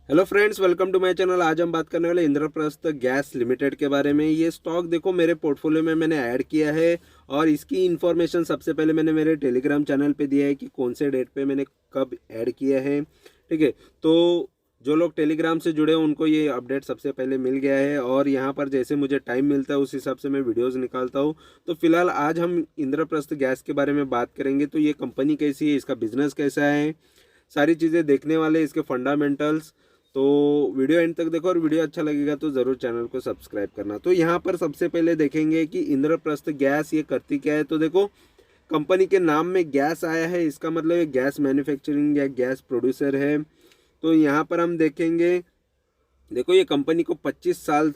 Hello friends, welcome to my channel. आज हम बात करने वाले इंद्रप्रस्थ गैस लिमिटेड के बारे में। ये स्टॉक देखो मेरे पोर्टफोलियो में मैंने ऐड किया है और इसकी इन्फॉर्मेशन सबसे पहले मैंने मेरे टेलीग्राम चैनल पे दिया है कि कौन से डेट पे मैंने कब ऐड किया है। ठीक है, तो जो लोग टेलीग्राम से जुड़े हैं उनको ये अपडेट सबसे पहले मिल गया है और यहाँ पर जैसे मुझे टाइम मिलता है उस हिसाब से मैं वीडियोस निकालता हूँ। तो फिलहाल आज हम इंद्रप्रस्थ गैस के बारे में बात करेंगे। तो ये कंपनी कैसी है, इसका बिजनेस कैसा है, सारी चीज़ें देखने वाले, इसके फंडामेंटल्स। तो वीडियो एंड तक देखो और वीडियो अच्छा लगेगा तो ज़रूर चैनल को सब्सक्राइब करना। तो यहाँ पर सबसे पहले देखेंगे कि इंद्रप्रस्थ गैस ये करती क्या है। तो देखो, कंपनी के नाम में गैस आया है, इसका मतलब ये गैस मैन्युफैक्चरिंग या गैस प्रोड्यूसर है। तो यहाँ पर हम देखेंगे, देखो ये कंपनी को 25 साल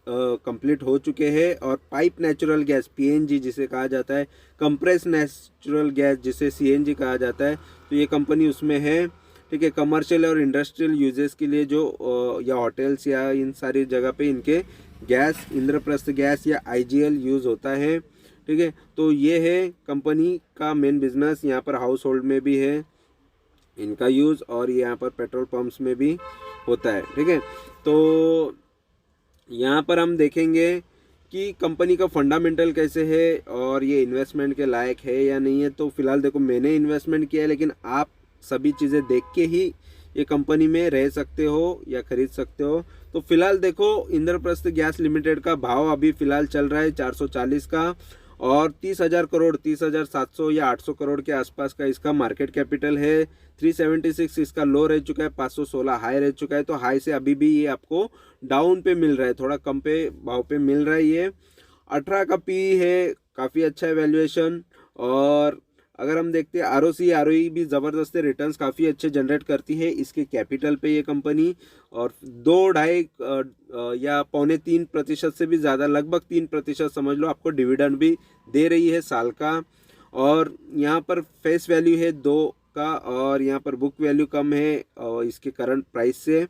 कंप्लीट हो चुके हैं और पाइप नेचुरल गैस पीएनजी जिसे कहा जाता है, कंप्रेस नेचुरल गैस जिसे सीएनजी कहा जाता है, तो ये कंपनी उसमें है। ठीक है, कमर्शियल और इंडस्ट्रियल यूजेस के लिए जो या होटल्स या इन सारी जगह पे इनके गैस इंद्रप्रस्थ गैस या आईजीएल यूज़ होता है। ठीक है, तो ये है कंपनी का मेन बिजनेस। यहाँ पर हाउस होल्ड में भी है इनका यूज़ और यहाँ पर पेट्रोल पंप्स में भी होता है। ठीक है, तो यहाँ पर हम देखेंगे कि कंपनी का फंडामेंटल कैसे है और ये इन्वेस्टमेंट के लायक है या नहीं है। तो फिलहाल देखो, मैंने इन्वेस्टमेंट किया है, लेकिन आप सभी चीज़ें देख के ही ये कंपनी में रह सकते हो या खरीद सकते हो। तो फिलहाल देखो, इंद्रप्रस्थ गैस लिमिटेड का भाव अभी फिलहाल चल रहा है 440 का और 30,000 करोड़, 30,700 या 800 करोड़ के आसपास का इसका मार्केट कैपिटल है। 376 इसका लो रह चुका है, 516 हाई रह चुका है। तो हाई से अभी भी ये आपको डाउन पे मिल रहा है, थोड़ा कम पे भाव पे मिल रहा है। ये 18 का पी है, काफ़ी अच्छा है वैल्यूएशन। और अगर हम देखते हैं आरओसी आरओई भी ज़बरदस्त है, रिटर्न्स काफ़ी अच्छे जनरेट करती है इसके कैपिटल पे ये कंपनी। और 2 ढाई या पौने 3% से भी ज़्यादा, लगभग 3% समझ लो, आपको डिविडेंड भी दे रही है साल का। और यहाँ पर फेस वैल्यू है 2 का और यहाँ पर बुक वैल्यू कम है और इसके करंट प्राइस से।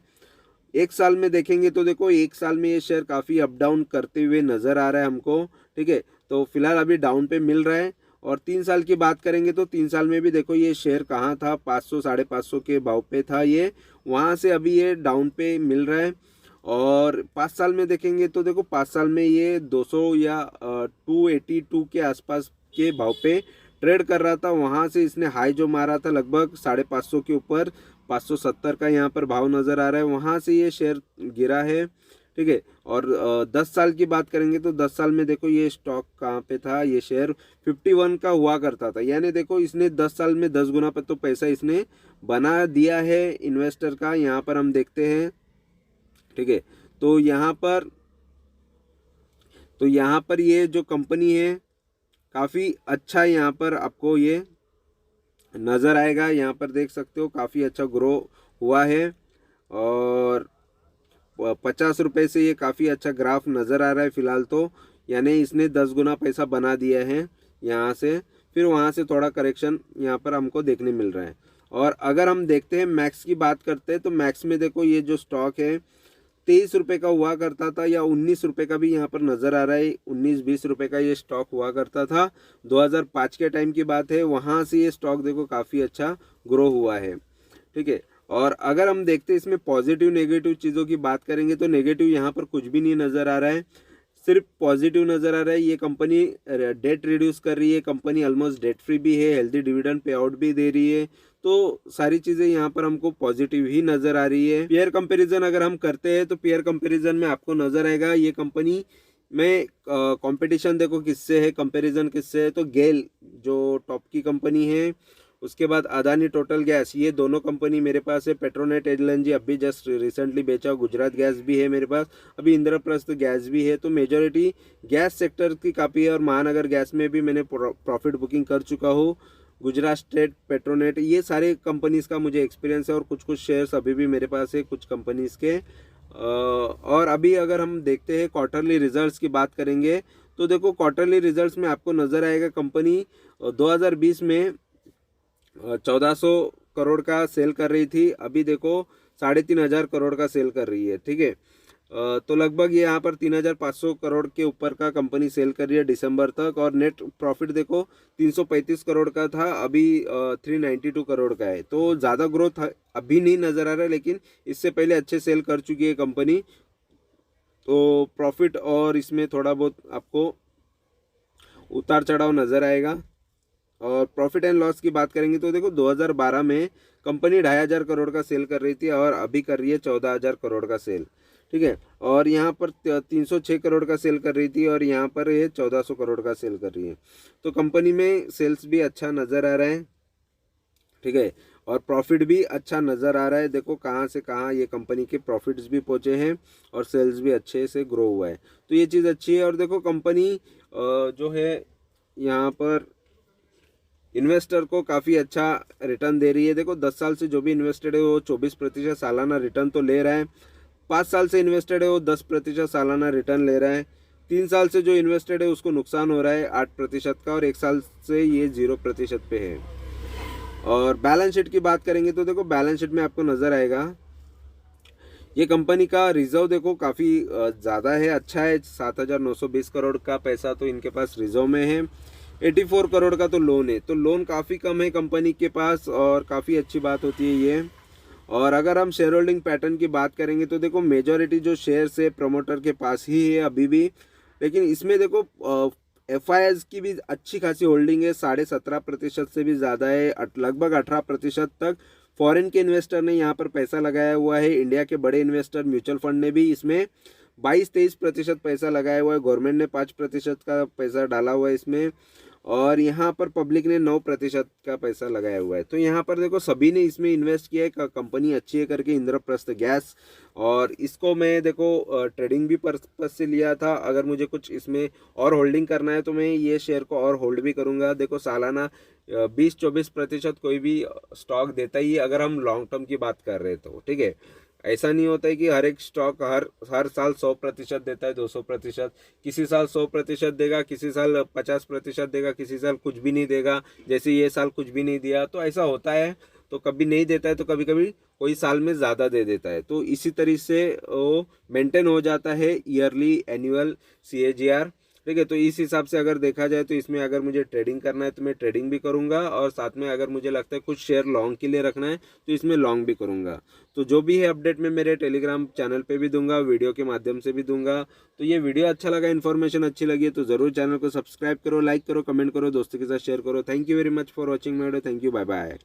एक साल में देखेंगे तो देखो, एक साल में ये शेयर काफ़ी अप डाउन करते हुए नज़र आ रहा है हमको। ठीक है, तो फिलहाल अभी डाउन पे मिल रहा है। और 3 साल की बात करेंगे तो 3 साल में भी देखो ये शेयर कहाँ था, 500 550 के भाव पे था ये, वहाँ से अभी ये डाउन पे मिल रहा है। और 5 साल में देखेंगे तो देखो, 5 साल में ये 200 या 282 के आसपास के भाव पे ट्रेड कर रहा था। वहाँ से इसने हाई जो मारा था लगभग 550 के ऊपर, 570 का यहाँ पर भाव नज़र आ रहा है, वहाँ से ये शेयर गिरा है। ठीक है, और 10 साल की बात करेंगे तो 10 साल में देखो ये स्टॉक कहाँ पे था, ये शेयर 51 का हुआ करता था। यानी देखो, इसने 10 साल में 10 गुना पर तो पैसा इसने बना दिया है इन्वेस्टर का। यहाँ पर हम देखते हैं। ठीक है, तो यहाँ पर ये जो कंपनी है काफ़ी अच्छा यहाँ पर आपको ये नज़र आएगा। यहाँ पर देख सकते हो काफ़ी अच्छा ग्रो हुआ है और 50 रुपये से ये काफ़ी अच्छा ग्राफ नज़र आ रहा है फिलहाल। तो यानी इसने 10 गुना पैसा बना दिया है यहाँ से। फिर वहाँ से थोड़ा करेक्शन यहाँ पर हमको देखने मिल रहा है। और अगर हम देखते हैं मैक्स की बात करते हैं तो मैक्स में देखो, ये जो स्टॉक है 23 रुपये का हुआ करता था या 19 रुपये का भी यहाँ पर नज़र आ रहा है। 19-20 रुपये का ये स्टॉक हुआ करता था, 2005 के टाइम की बात है। वहाँ से ये स्टॉक देखो काफ़ी अच्छा ग्रो हुआ है। ठीक है, और अगर हम देखते हैं इसमें पॉजिटिव नेगेटिव चीज़ों की बात करेंगे तो नेगेटिव यहाँ पर कुछ भी नहीं नज़र आ रहा है, सिर्फ पॉजिटिव नज़र आ रहा है। ये कंपनी डेट रिड्यूस कर रही है, कंपनी ऑलमोस्ट डेट फ्री भी है, हेल्दी डिविडेंड पे आउट भी दे रही है। तो सारी चीज़ें यहाँ पर हमको पॉजिटिव ही नज़र आ रही है। पेयर कंपैरिजन अगर हम करते हैं तो पेयर कंपैरिजन में आपको नज़र आएगा ये कंपनी में कंपटीशन देखो किससे है, कंपैरिजन किससे है। तो गेल जो टॉप की कंपनी है, उसके बाद अदानी टोटल गैस, ये दोनों कंपनी मेरे पास है। पेट्रोनेट एलएनजी अभी जस्ट रिसेंटली बेचा, गुजरात गैस भी है मेरे पास, अभी इंद्रप्रस्थ गैस भी है। तो मेजॉरिटी गैस सेक्टर की काफ़ी है और महानगर गैस में भी मैंने प्रॉफिट बुकिंग कर चुका हूँ। गुजरात स्टेट, पेट्रोनेट, ये सारे कंपनीज़ का मुझे एक्सपीरियंस है और कुछ कुछ शेयर्स अभी भी मेरे पास है कुछ कंपनीज़ के। और अभी अगर हम देखते हैं क्वार्टरली रिजल्ट्स की बात करेंगे तो देखो, क्वार्टरली रिजल्ट्स में आपको नज़र आएगा कंपनी 2020 में 1400 करोड़ का सेल कर रही थी, अभी देखो 3,500 करोड़ का सेल कर रही है। ठीक है, तो लगभग ये यहाँ पर 3,500 करोड़ के ऊपर का कंपनी सेल कर रही है दिसंबर तक। और नेट प्रॉफिट देखो 335 करोड़ का था, अभी 392 करोड़ का है। तो ज़्यादा ग्रोथ अभी नहीं नज़र आ रहा है, लेकिन इससे पहले अच्छे सेल कर चुकी है कंपनी। तो प्रॉफिट और इसमें थोड़ा बहुत आपको उतार चढ़ाव नज़र आएगा। और प्रॉफिट एंड लॉस की बात करेंगे तो देखो 2012 में कंपनी 2,500 करोड़ का सेल कर रही थी और अभी कर रही है 14,000 करोड़ का सेल, ठीक है। और यहाँ पर 306 करोड़ का सेल कर रही थी और यहाँ पर ये 1,400 करोड़ का सेल कर रही है। तो कंपनी में सेल्स भी अच्छा नज़र आ रहा है, ठीक है। और प्रॉफिट भी अच्छा नज़र आ रहा है। देखो कहाँ से कहाँ ये कंपनी के प्रॉफिट्स भी पहुँचे हैं और सेल्स भी अच्छे से ग्रो हुआ है, तो ये चीज़ अच्छी है। और देखो कंपनी जो है यहाँ पर इन्वेस्टर को काफ़ी अच्छा रिटर्न दे रही है। देखो 10 साल से जो भी इन्वेस्टेड है वो 24% सालाना रिटर्न तो ले रहा है। 5 साल से इन्वेस्टेड है वो 10% सालाना रिटर्न ले रहा है। 3 साल से जो इन्वेस्टेड है उसको नुकसान हो रहा है 8% का, और 1 साल से ये 0% पे है। और बैलेंस शीट की बात करेंगे तो देखो बैलेंस शीट में आपको नज़र आएगा ये कंपनी का रिजर्व देखो काफ़ी ज़्यादा है, अच्छा है। 7,920 करोड़ का पैसा तो इनके पास रिजर्व में है। 84 करोड़ का तो लोन है, तो लोन काफ़ी कम है कंपनी के पास और काफ़ी अच्छी बात होती है ये। और अगर हम शेयर होल्डिंग पैटर्न की बात करेंगे तो देखो मेजॉरिटी जो शेयर्स है प्रमोटर के पास ही है अभी भी, लेकिन इसमें देखो FIIs की भी अच्छी खासी होल्डिंग है, 17.5% से भी ज़्यादा है। लगभग 18% तक फॉरेन के इन्वेस्टर ने यहाँ पर पैसा लगाया हुआ है। इंडिया के बड़े इन्वेस्टर म्यूचुअल फंड ने भी इसमें 22-23% पैसा लगाया हुआ है। गवर्नमेंट ने 5% का पैसा डाला हुआ है इसमें, और यहाँ पर पब्लिक ने 9% का पैसा लगाया हुआ है। तो यहाँ पर देखो सभी ने इसमें इन्वेस्ट किया है, कंपनी अच्छी है करके, इंद्रप्रस्थ गैस। और इसको मैं देखो ट्रेडिंग भी पर्पज से लिया था। अगर मुझे कुछ इसमें और होल्डिंग करना है तो मैं ये शेयर को और होल्ड भी करूँगा। देखो सालाना 20-24% कोई भी स्टॉक देता ही है अगर हम लॉन्ग टर्म की बात कर रहे हैं तो, ठीक है। ऐसा नहीं होता है कि हर एक स्टॉक हर साल 100% देता है, 200%। किसी साल 100% देगा, किसी साल 50% देगा, किसी साल कुछ भी नहीं देगा। जैसे ये साल कुछ भी नहीं दिया, तो ऐसा होता है। तो कभी नहीं देता है तो कभी कभी कोई साल में ज़्यादा दे देता है। तो इसी तरीके से वो मेंटेन हो जाता है ईयरली एनुअल CAGR, ठीक है। तो इस हिसाब से अगर देखा जाए तो इसमें अगर मुझे ट्रेडिंग करना है तो मैं ट्रेडिंग भी करूंगा, और साथ में अगर मुझे लगता है कुछ शेयर लॉन्ग के लिए रखना है तो इसमें लॉन्ग भी करूंगा। तो जो भी है अपडेट मैं मेरे टेलीग्राम चैनल पे भी दूंगा, वीडियो के माध्यम से भी दूंगा। तो ये वीडियो अच्छा लगा, इन्फॉर्मेशन अच्छी लगी तो ज़रूर चैनल को सब्सक्राइब करो, लाइक करो, कमेंट करो, दोस्तों के साथ शेयर करो। Thank you very much for watching my video. Thank you, bye bye.